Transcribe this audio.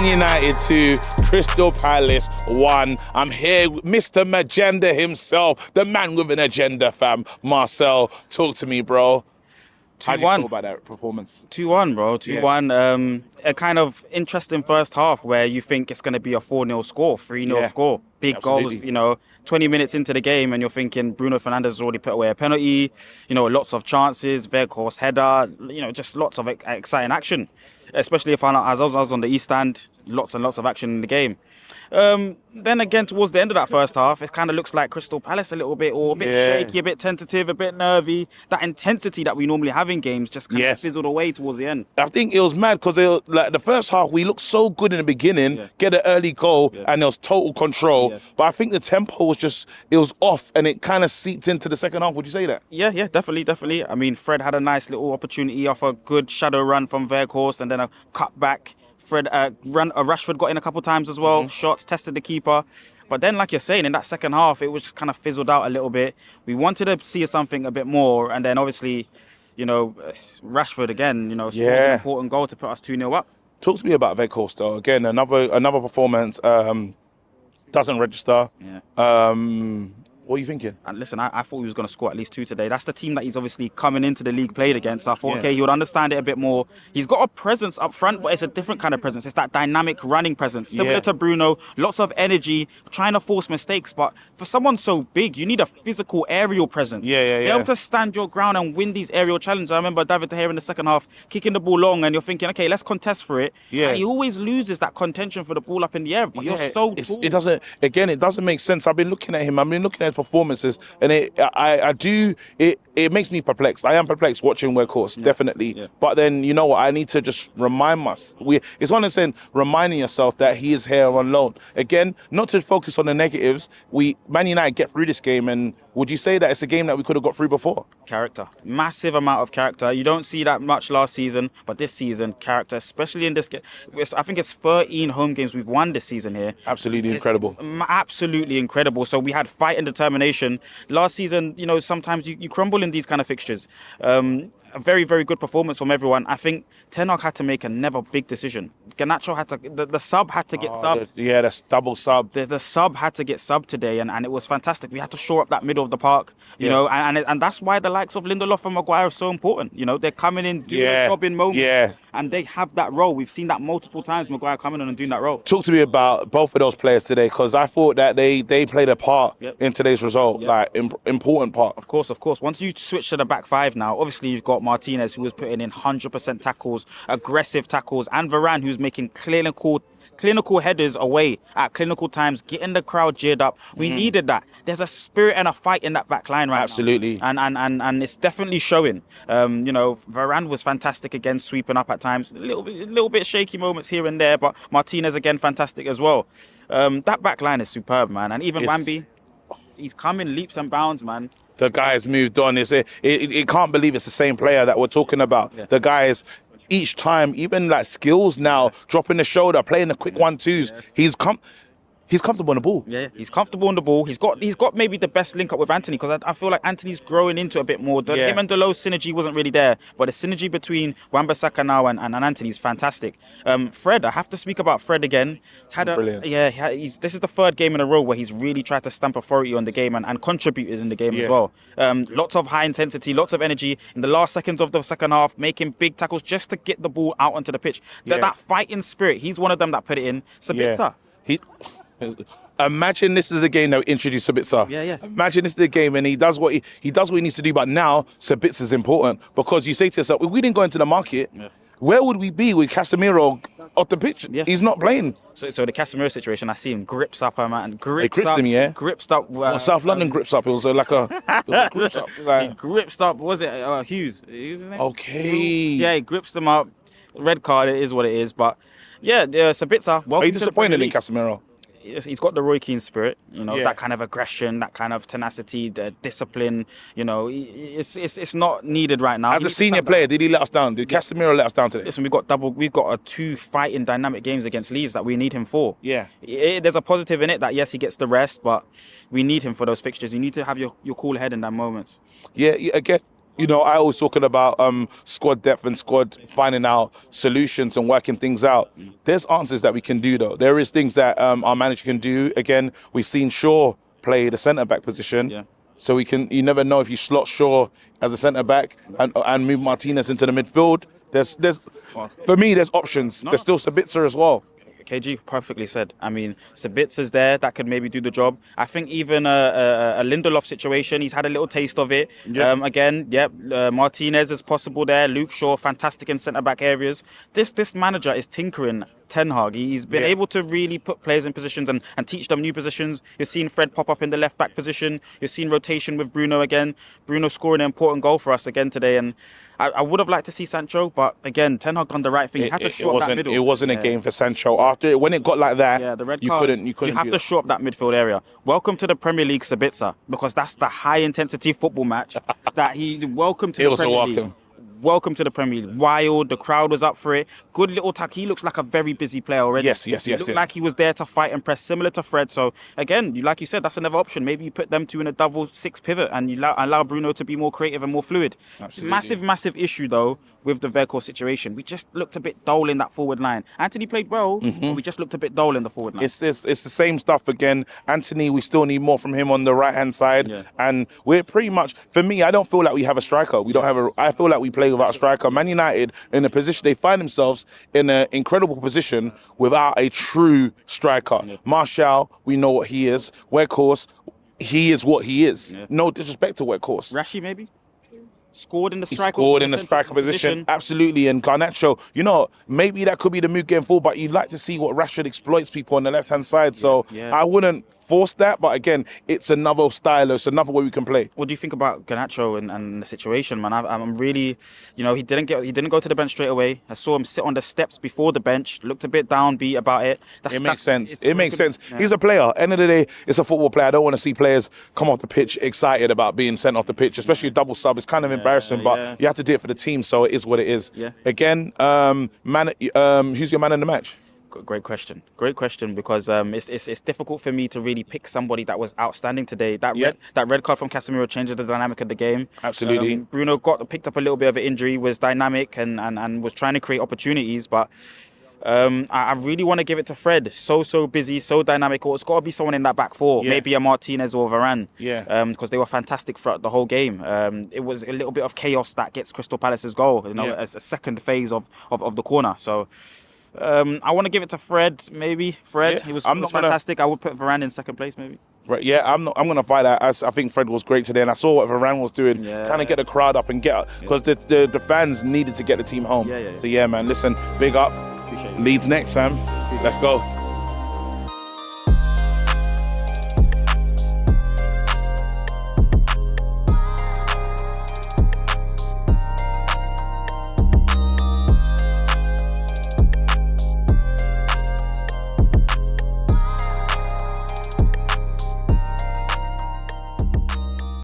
Man United 2, Crystal Palace 1. I'm here with Mr. Magenda himself, the man with an agenda, fam. Marcel, talk to me, bro. How do you feel about that performance? 2-1, bro. 2-1. A kind of interesting first half where you think it's going to be a 4-0 score, 3-0 score. Big Absolutely. goals, 20 minutes into the game and you're thinking Bruno Fernandes has already put away a penalty, lots of chances, Weghorst header, just lots of exciting action. Especially if as I was on the East Stand, lots and lots of action in the game. Then again, towards the end of that first half, it kind of looks like Crystal Palace a little bit, or a bit shaky, a bit tentative, a bit nervy. That intensity that we normally have in games just kind of fizzled away towards the end. I think it was mad because the first half, we looked so good in the beginning, get an early goal, and there was total control. But I think the tempo was it was off, and it kind of seeped into the second half. Would you say that? Yeah, definitely. I mean, Fred had a nice little opportunity off a good shadow run from Weghorst, and then a cut back. Rashford got in a couple times as well. Shots, tested the keeper. But then, like you're saying, in that second half, it was just kind of fizzled out a little bit. We wanted to see something a bit more. And then, obviously, Rashford again, scores an important goal to put us 2-0 up. Talk to me about Weghorst, though. Again, another performance. Doesn't register. What are you thinking? And listen, I thought he was going to score at least 2 today. That's the team that he's obviously coming into the league played against. So I thought, he would understand it a bit more. He's got a presence up front, but it's a different kind of presence. It's that dynamic running presence. Similar to Bruno, lots of energy, trying to force mistakes. But for someone so big, you need a physical aerial presence. Be able to stand your ground and win these aerial challenges. I remember David De Gea in the second half, kicking the ball long, and you're thinking, okay, let's contest for it. And he always loses that contention for the ball up in the air. But you're so tall. It doesn't make sense. I've been looking at him. I've been looking at his performances. And it makes me perplexed. I am perplexed watching Weghorst, definitely. Yeah. But then, you know what? I need to just remind myself. It's one of saying, reminding yourself that he is here on loan. Again, not to focus on the negatives. Man United get through this game, and would you say that it's a game that we could have got through before? Character. Massive amount of character. You don't see that much last season, but this season, character, especially in this game. I think it's 13 home games we've won this season here. Absolutely incredible. Absolutely incredible. So we had fight and determination. Last season, sometimes you crumble in these kind of fixtures. A very, very good performance from everyone. I think Ten Hag had to make another big decision. Garnacho had to, the sub had to get subbed. That's double sub. The sub had to get subbed today, and it was fantastic. We had to shore up that middle of the park, and that's why the likes of Lindelof and Maguire are so important. They're coming in, doing the job in moments, and they have that role. We've seen that multiple times, Maguire coming in and doing that role. Talk to me about both of those players today, because I thought that they played a part in today's result, important part. Of course. Once you switch to the back five now, obviously you've got Martinez, who was putting in 100% tackles, aggressive tackles, and Varane, who's making clinical headers away at clinical times, getting the crowd jeered up. We needed that. There's a spirit and a fight in that back line right Absolutely. now. And it's definitely showing. Varane was fantastic again, sweeping up at times. A little bit shaky moments here and there, but Martinez again fantastic as well. That back line is superb, man. And even Wambi, he's coming leaps and bounds, man. The guy has moved on. It can't believe it's the same player that we're talking about. The guy is, each time, even like skills now, dropping the shoulder, playing the quick 1-2s. He's comfortable on the ball. Yeah, he's comfortable on the ball. He's got maybe the best link up with Anthony, because I feel like Anthony's growing into a bit more. Him and Delo's synergy wasn't really there, but the synergy between Wan-Bissaka now and Anthony is fantastic. Fred, I have to speak about Fred again. Brilliant. This is the third game in a row where he's really tried to stamp authority on the game and contributed in the game as well. Lots of high intensity, lots of energy in the last seconds of the second half, making big tackles just to get the ball out onto the pitch. That fighting spirit, he's one of them that put it in. Sabitzer. Imagine this is a game that we introduced Sabitzer. Imagine this is the game and he does what he needs to do. But now Sabitzer's important, because you say to yourself, if we didn't go into the market, where would we be with Casemiro off the pitch? He's not playing. So the Casemiro situation, I see him grips up, man. Grips up. Grips up. South London grips up. It was like a grips up. He grips up. Was it Hughes? His name? Okay. Yeah, he grips them up. Red card. It is what it is. But Sabitzer. Are you disappointed in Casemiro? He's got the Roy Keane spirit, that kind of aggression, that kind of tenacity, the discipline. It's not needed right now. As a senior player, did he let us down? Did Casemiro let us down today? Listen, we've got 2 fighting dynamic games against Leeds that we need him for. There's a positive in it that yes, he gets the rest, but we need him for those fixtures. You need to have your cool head in that moments. Again, you know, I always talking about squad depth and squad finding out solutions and working things out. There's answers that we can do, though. There is things that our manager can do. Again, we've seen Shaw play the centre-back position. Yeah. So you never know if you slot Shaw as a centre-back and move Martinez into the midfield. For me, there's options. There's still Sabitzer as well. KG perfectly said. I mean, Sabitzer's there. That could maybe do the job. I think even a Lindelof situation, he's had a little taste of it. Yeah. Martinez is possible there. Luke Shaw, fantastic in centre-back areas. This manager is tinkering. Ten Hag. He's been able to really put players in positions and teach them new positions. You're seeing Fred pop up in the left-back position. You're seeing rotation with Bruno again. Bruno scoring an important goal for us again today. And I would have liked to see Sancho, but again, Ten Hag done the right thing. He had to shore up that middle. It wasn't a game for Sancho. When it got like that, the red you card, couldn't. You have to shore up that midfield area. Welcome to the Premier League, Sabitzer, because that's the high-intensity football match that welcome to the Premier League. Welcome to the Premier League. Wild, the crowd was up for it. Good little tack. He looks like a very busy player already. Yes. He looked like he was there to fight and press, similar to Fred. So again, like you said, that's another option. Maybe you put them two in a double six pivot and you allow Bruno to be more creative and more fluid. Absolutely. Massive issue though with the Verco situation. We just looked a bit dull in that forward line. Anthony played well, but we just looked a bit dull in the forward line. It's the same stuff again. Anthony, we still need more from him on the right-hand side. And we're pretty much, for me, I don't feel like we have a striker. I feel like we play without a striker. Man United, in a position, they find themselves in an incredible position without a true striker. Marcel, we know what he is. Weghorst, he is what he is. No disrespect to Weghorst. Rashi, maybe? Scored in the striker position. Absolutely. And Garnacho, maybe that could be the move going forward, but you'd like to see what Rashford exploits people on the left-hand side. So I wouldn't force that, but again, it's another style, it's another way we can play. What do you think about Garnacho and the situation, man? I'm really, he didn't go to the bench straight away. I saw him sit on the steps before the bench, looked a bit downbeat about it. It makes sense. It makes sense. He's a player. End of the day, it's a football player. I don't want to see players come off the pitch excited about being sent off the pitch, especially a double sub. It's kind of embarrassing, but you have to do it for the team, so it is what it is. Again, who's your man in the match? Great question because it's difficult for me to really pick somebody that was outstanding today. That red card from Casemiro changed the dynamic of the game. Absolutely. Bruno picked up a little bit of an injury, was dynamic and was trying to create opportunities, but I really want to give it to Fred. So busy, so dynamic. It's got to be someone in that back four, maybe a Martinez or Varane. Because they were fantastic throughout the whole game. It was a little bit of chaos that gets Crystal Palace's goal. As a second phase of the corner. So. I want to give it to Fred, maybe. Fred, he was fantastic. I would put Varane in second place, maybe. Right, I'm going to fight that. I think Fred was great today, and I saw what Varane was doing. Kind of get the crowd up and because the fans needed to get the team home. So man, listen, big up. Appreciate it. Leeds next, fam. Let's go.